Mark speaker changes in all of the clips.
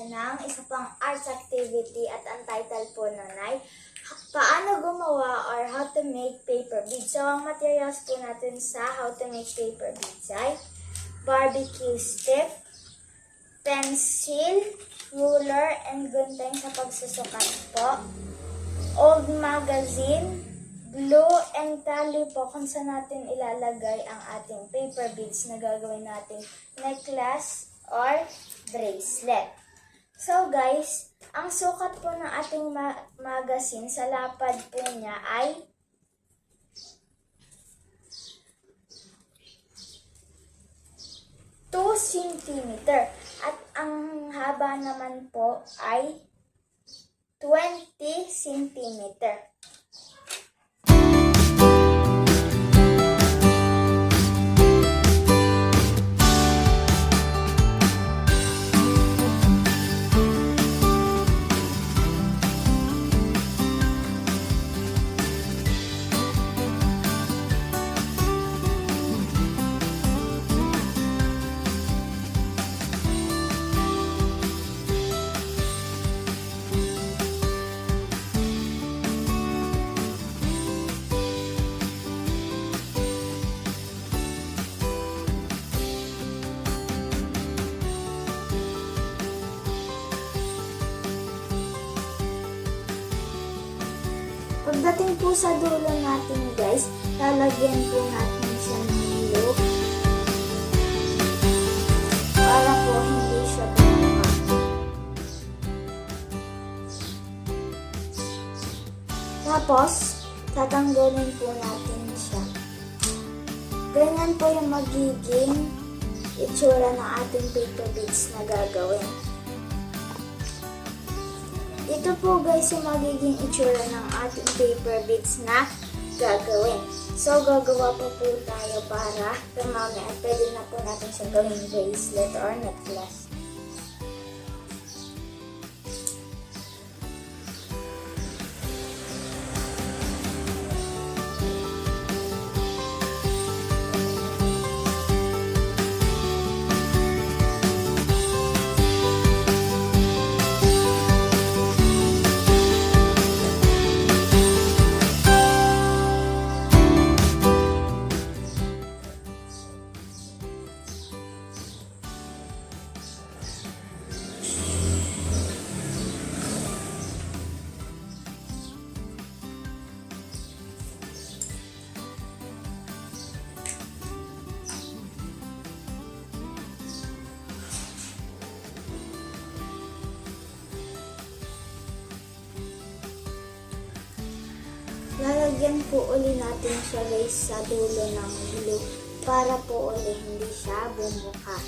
Speaker 1: ng isa pang arts activity at ang title po nun ay paano gumawa or how to make paper beads. So, ang materials po natin sa how to make paper beads ay barbecue stick, pencil, ruler, and gunting sa pagsusukat po, old magazine, glue, and tali po kung saan natin ilalagay ang ating paper beads na gagawin natin necklace or bracelet. So guys, ang sukat po ng ating magazine sa lapad po niya ay 2 cm at ang haba naman po ay 20 cm. Pagdating po sa dulo natin guys, lalagyan po natin siya ng glue para po hindi siya bumuka. Tapos, tatanggalin po natin siya. Ganyan po yung magiging itsura ng ating paper beads na gagawin. Ito po guys yung magiging itsura ng ating paper beads na gagawin. So gagawa po tayo para mamaya at pwede na po natin siya gawing bracelet or necklace. Lalagyan po uli natin siya guys sa dulo ng glue para po uli hindi siya bumuka.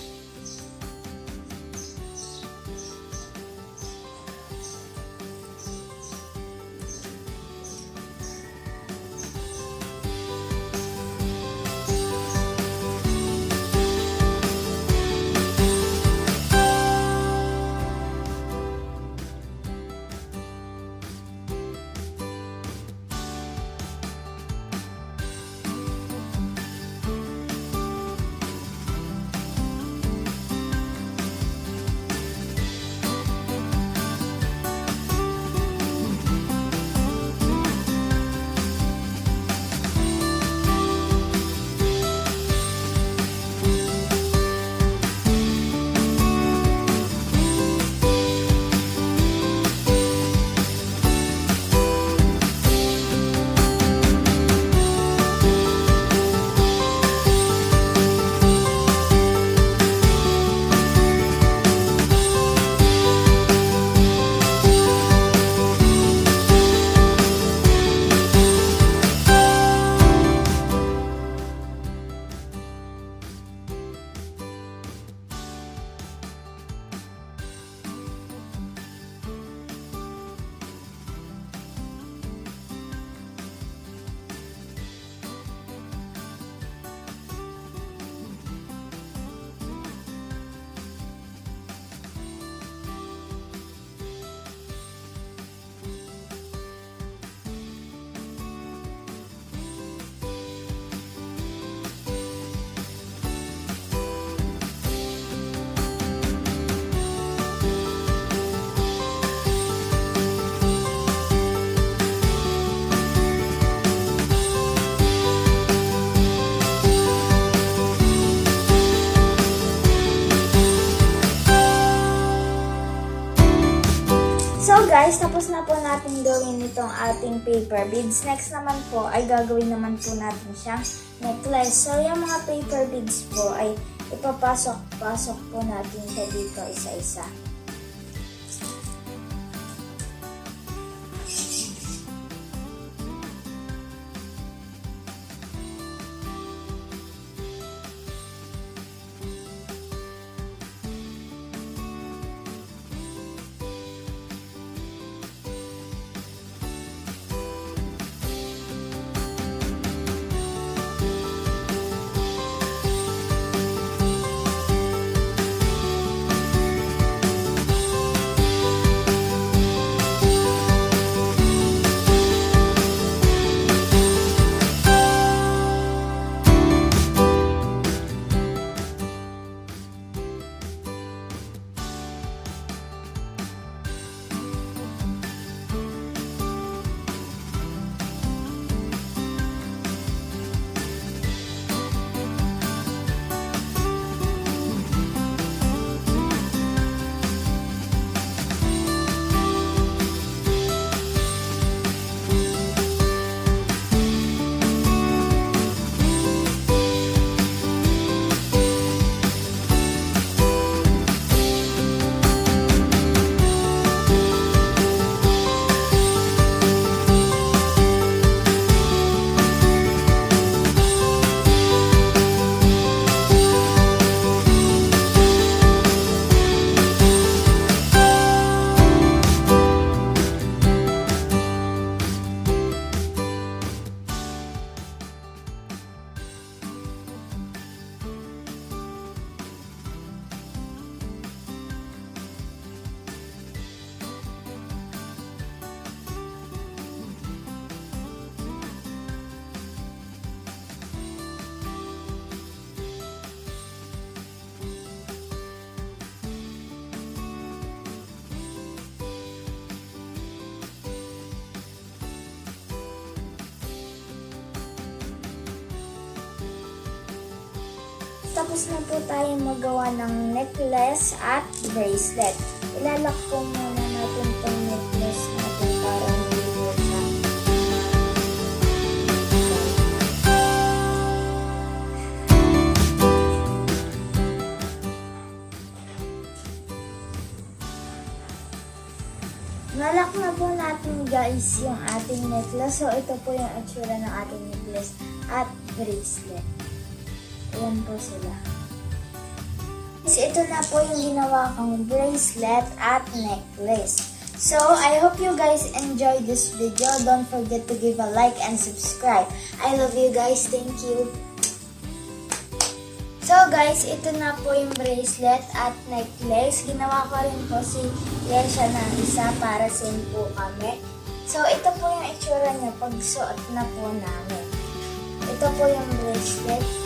Speaker 1: guys, tapos na po natin gawin itong ating paper beads. Next naman po ay gagawin naman po natin siyang necklace. So yung mga paper beads po ay ipapasok-pasok po natin siya dito isa-isa. Tapos na po tayo magawa ng necklace at bracelet. Ilalak po muna natin itong necklace natin para hindi po siya. Nalak na po natin guys yung ating necklace. So ito po yung itsura ng ating necklace at bracelet. Ayan po sila. So, ito na po yung ginawa kong bracelet at necklace. So, I hope you guys enjoyed this video. Don't forget to give a like and subscribe. I love you guys. Thank you. So, guys, ito na po yung bracelet at necklace. Ginawa ko rin po si Lesha ng isa para same po kami. So, ito po yung itsura niya pag suot na po namin. Ito po yung bracelet.